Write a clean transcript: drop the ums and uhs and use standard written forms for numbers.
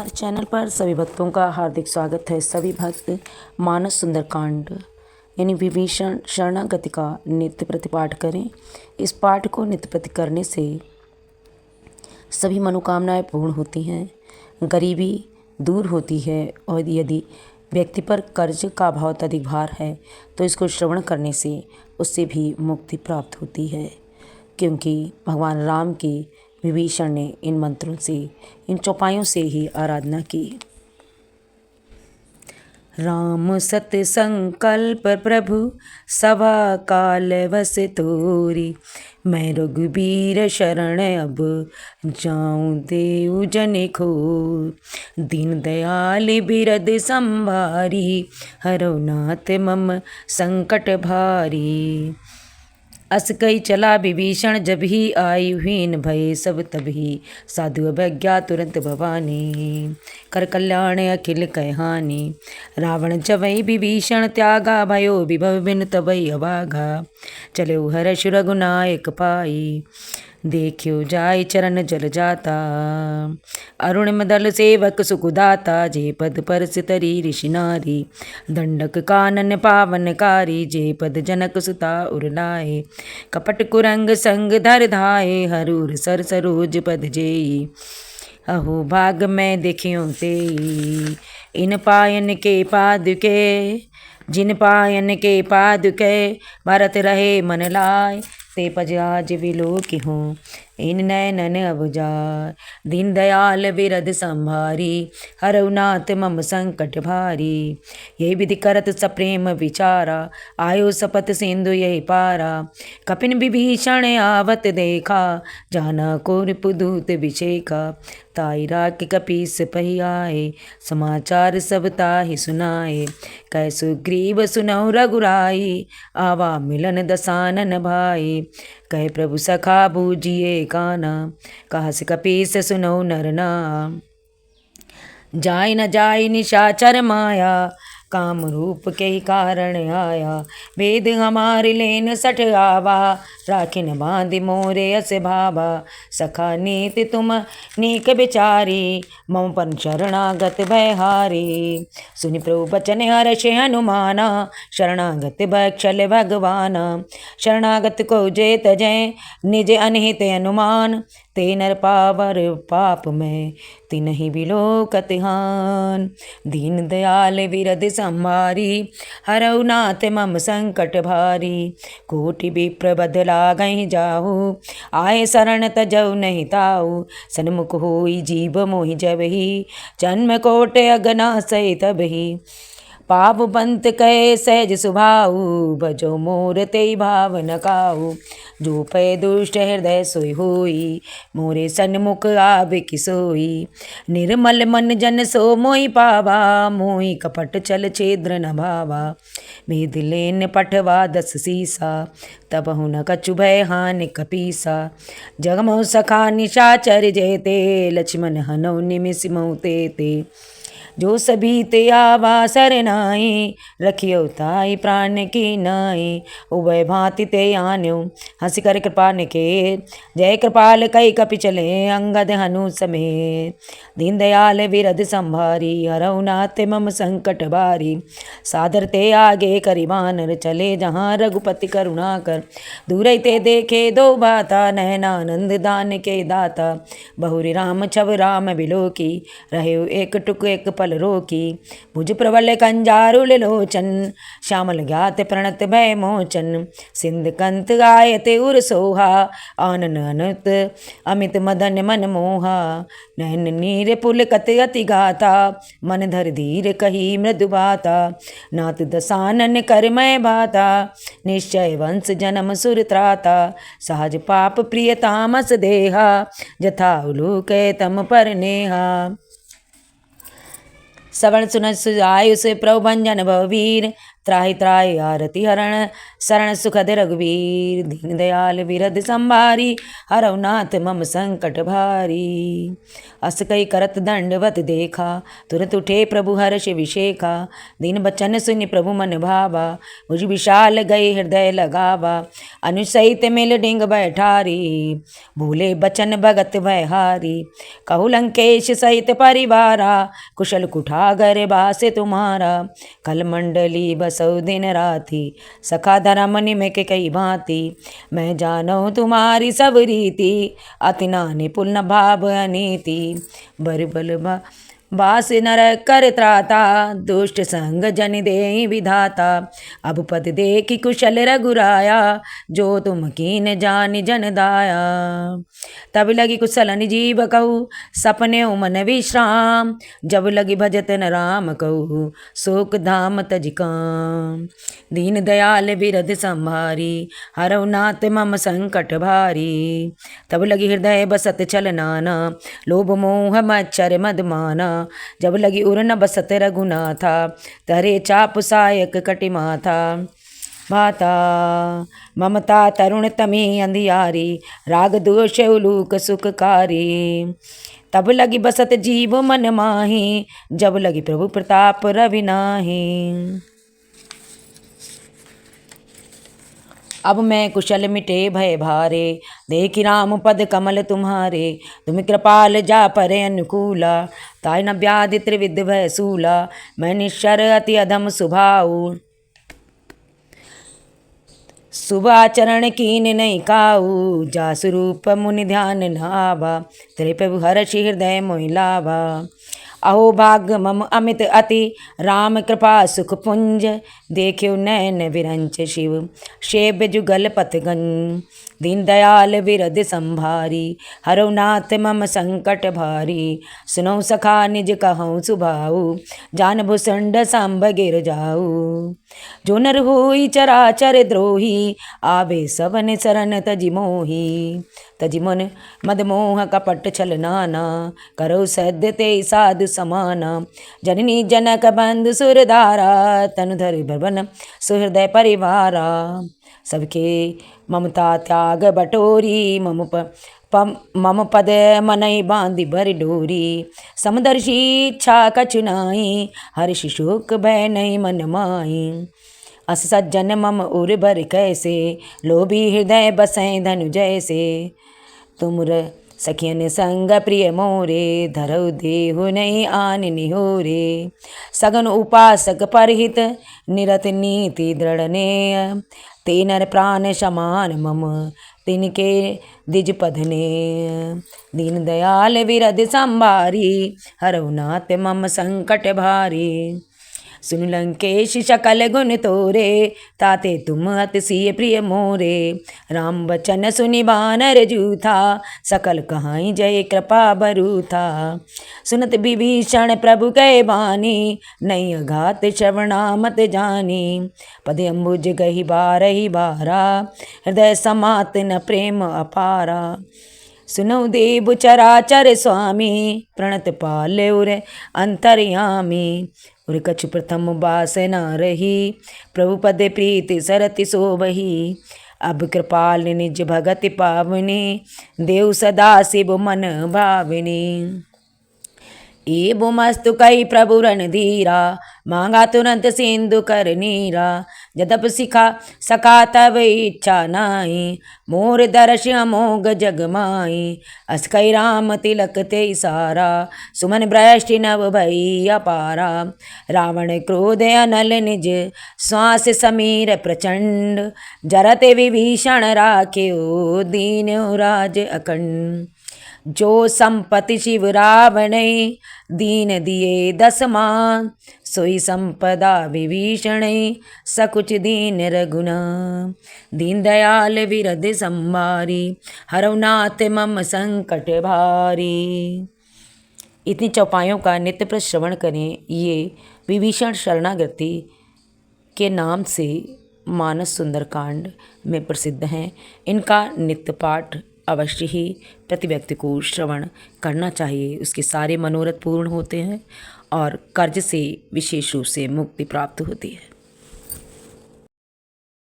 हमारे चैनल पर सभी भक्तों का हार्दिक स्वागत है। सभी भक्त मानस सुंदरकांड यानी विभीषण शरणागति का नित्य प्रतिपाठ करें। इस पाठ को नित्य प्रति करने से सभी मनोकामनाएं पूर्ण होती हैं, गरीबी दूर होती है और यदि व्यक्ति पर कर्ज का बहुत अधिक भार है तो इसको श्रवण करने से उससे भी मुक्ति प्राप्त होती है। क्योंकि भगवान राम की विभीषण ने इन मंत्रों से, इन चौपाइयों से ही आराधना की। राम सत संकल्प प्रभु सभा काल वस तोरी, मैं रघुबीर शरण अब जाऊं देव जन को। दीन दयाल बिरद संभारी, हरौ नाथ मम संकट भारी। अस कई चला विभीषण जब ही आयु हीन भय सब तभी, साधु अवज्ञा तुरंत भवानी, कर कल्याण अखिल कहानी। रावण जवै विभीषण त्यागा, भयो विभव बिन तबै अभागा। चले हर्ष रघुनायक पाई, देखियो जाय चरण जल जाता। अरुण दल सेवक सुखदाता, जे पद पर सितरी ऋषि नारी। दंडक कानन पावनकारी, जे पद जनक सुता उरलाए। कपट कुरंग संग धर धाये, हरूर सर सरोज पद जेई। अहो भाग मैं देखियो तेई, इन पायन के पादुके। जिन पायन के पादुके, भरत रहे मन लाय। ते पज आज विलोकि हूँ, इन नैनन अब जाय। दीन दयाल बिरद संभारी, हरौ नाथ मम संकट भारी। यही विधि करत सप्रेम विचारा, आयो सपत सिंधु यही पारा। कपिन विभीषण आवत देखा, जाना को रिपुदूत विषेका। ताई राख कपीस पही आए, समाचार सब ताहि सुनाए। कै सुग्रीव सुनहु रघुराई, आवा मिलन दसानन भाई। कहे प्रभु सखा बूझिए काना, कहस कपीस सुनहु नर नाम। जाय न जाय निशाचर माया, काम रूप के ही कारण आया। वेद हमारे लेन सठ आवा, राखिन बांध मोरे अस भावा। सखा नीति तुम नीक विचारी, मम पन शरणागत भय हारी। सुनि प्रभु बचन हर्ष हनुमाना, शरणागत बक्षल भगवाना। शरणागत को जे तजय, निज अनहित अनुमान। ते नर पावर पाप में, तिन्हि बिलोकत हान। दीन दयाल बिरद संभारी, हरौ नाथ मम संकट भारी। कोटि विप्र बदला गहि जाहु, आए शरण तजौ नहीं ताऊ। सन्मुख होई जीव मोहि जबहि, जन्म कोट अगना सहि तबहि। पाप बंत कहे सहज सुभाऊ, भजो मोर तेई भाव न काऊ। जो पै दुष्ट हृदय सोई होई, मोरे सन्मुख आवे कि सोई। निर्मल मन जन सो मोहि पावा, मोहि कपट चल छेद्र न भावा। वेद लेन पठवा 10 सीसा, तबहु न कछु भय हानि कपीसा। जगमोह सखा निशाचर जेते, लक्ष्मण हनौ निमिष मोहि तेते। जो सभी ते आवा सरनाई, रखियो ताई प्राण की नाई। उभय भांति ते आन्यो, हंस कर कृपा निकेत। जय कृपाल कई कपि चले, अंगद हनु समेत। दीन दयाल बिरद संभारी, हरौ नाथ मम संकट भारी। सादर ते आगे करि बानर, चले जहाँ रघुपति करुणा कर। दूरै ते देखे दो बाता, नयनानंद दान के दाता। बहुरी राम छव राम बिलोकी, रहे एक टुक एक पल रोकी। भुज प्रबल कंजारुल लोचन, श्यामल ज्ञात प्रणत भय मोचन। सिंध कंत गायते उर सोहा, आनन अनुत अमित मदन मन मोहा। नैन नीर पुल कत अति गाता, मन धर धीर कही मृदु बाता। नाथ दसानन कर मैं भाता, निश्चय वंश जन्म सुर त्राता। सहज पाप प्रिय तामस देहा, जथा उलूक तम पर नेहा। श्रवण सुन सुजायु से प्रभु भंजन भववीर, त्राहि त्राहि आरति हरण। शरण सुखद रघुवीर, दीन दयाल विरद संभारी, हरौ नाथ मम संकट भारी। अस कई करत दंडवत देखा, तुरत उठे प्रभु हर्ष विशेखा। दीन बचन सुनि प्रभु मन भावा, भुज विशाल गई हृदय लगावा। अनुसहित मिल डिंग बैठारी, भूले बचन भगत वैहारी। कहु लंकेश सहित परिवारा, कुशल कुठागर बासे तुम्हारा। कल मंडली बसौ दिन राति, सखा धर्म निमिक कई भांति। मैं जानौ तुम्हारी सब रीति, अति निपुण न भाव अनीति। बरबल बास नर कर त्राता, दुष्ट संग जन दे विधाता। अब पद देखि कुशल रघुराया, जो तुम कीन जानि जन दाया। तब लगी कुशल जीव कहू, सपने मन विश्राम। जब लगी भजत न राम कहू, शोक धाम तज काम। दीन दयाल बिरध संभारी, हरौ नाथ मम संकट भारी। तब लगी हृदय बसत छल नाना, लोभ मोह मच्छर मदमाना। जब लगी उर न बसत रघुनाथा, तरे चाप सायक कटि माथा। भाता ममता तरुण तमी अंधियारी, राग दोष उलूक सुखकारी। तब लगी बसत जीव मन माही, जब लगी प्रभु प्रताप रवि नाहि। अब मैं कुशल मिटे भय भारे, देखि राम पद कमल तुम्हारे। तुम कृपाल जा परे अनुकूला, ताय न व्याधि त्रिविध भय सूला। मैं निश्चर अति अधम स्वभाव, शुभाचरण कीन नहीं काऊ। जासु रूप मुनि ध्यान न आवा, तेरे प्रभु हर्षि हृदय मोहि लावा। अहो भाग मम अमित अति, राम कृपा सुख पुंज। देखियो नैन विरंच शिव, शेब जुगल पथगन। दीन दयाल विरद संभारी, हरौ नाथ मम संकट भारी। सुनौ सखा निज कहौं सुभाऊ, जान भुसंड सांब गिर जाऊ। जो नर होई चराचर द्रोही, आवे सवन शरण तजि मोही। तजि मन मद मोह कपट छल नाना, करौ सद्य ते साधु समाना। जननी जनक बंधु सुरधारा, तनुधर भवन सुहृदय परिवारा। सबके ममता त्याग बटोरी, मम पद मनई बांधि भर डोरी। समदर्शी इच्छा कछु नाई, हर्ष शोक भय नहीं मन माई। अस सज्जन मम उर भर कैसे, लोभी हृदय बसै धनु जैसे। तुमुर सखियन संग प्रिय मोरे, धरौ देहु नहीं आन निहोरे। सगन उपासक परहित, निरत नीति दृढ़ नेय। ते नर प्राण समान मम, तिनके द्विज पधने। दीन दयाल विरद संभारी, हरौ नाथ मम संकट भारी। सुन लंकेश सकल गुण तोरे, ताते तुम अतिशय प्रिय मोरे। राम बचन सुनि बानर जूथा, सकल कहाई जय कृपा बरूथा। सुनत विभीषण प्रभु कै बानी, नहीं अघात श्रवणा मत जानी। पद अम्बुज गहि बारहि बारा, हृदय समात न प्रेम अपारा। सुनौ देव चराचर स्वामी, प्रणत पाले उर अंतर्यामी। उर कछु प्रथम बास न रही, प्रभु पद प्रीति सरति सोबही। अब कृपाल निज भगत पावनी, देव सदा शिव मन भाविनी। एवं मस्तु कई प्रभु रणधीरा, मांगा तुरंत सिंधु कर नीरा। जदप सिखा सका तब इच्छा नाई, मोर दर्श अमोघ जग माई। अस कई राम तिलक ते सारा, सुमन भ्रष्टि नव भई अपारा। रावण क्रोध अनल निज, श्वास समीर प्रचंड। जरते विभीषण राख्यो, दीन राज अखंड। जो संपत्ति शिव रावण, दीन दिए दसमान। सोई संपदा विभीषण, सकुच दीन रघुना। दीन दयाल विरद संभारी, हरौ नाथ मम संकट भारी। इतनी चौपाइयों का नित्य प्रश्रवण करें। ये विभीषण शरणागति के नाम से मानस सुंदरकांड में प्रसिद्ध हैं। इनका नित्य पाठ अवश्य ही प्रति व्यक्ति को श्रवण करना चाहिए। उसके सारे मनोरथ पूर्ण होते हैं और कर्ज से विशेष रूप से मुक्ति प्राप्त होती है।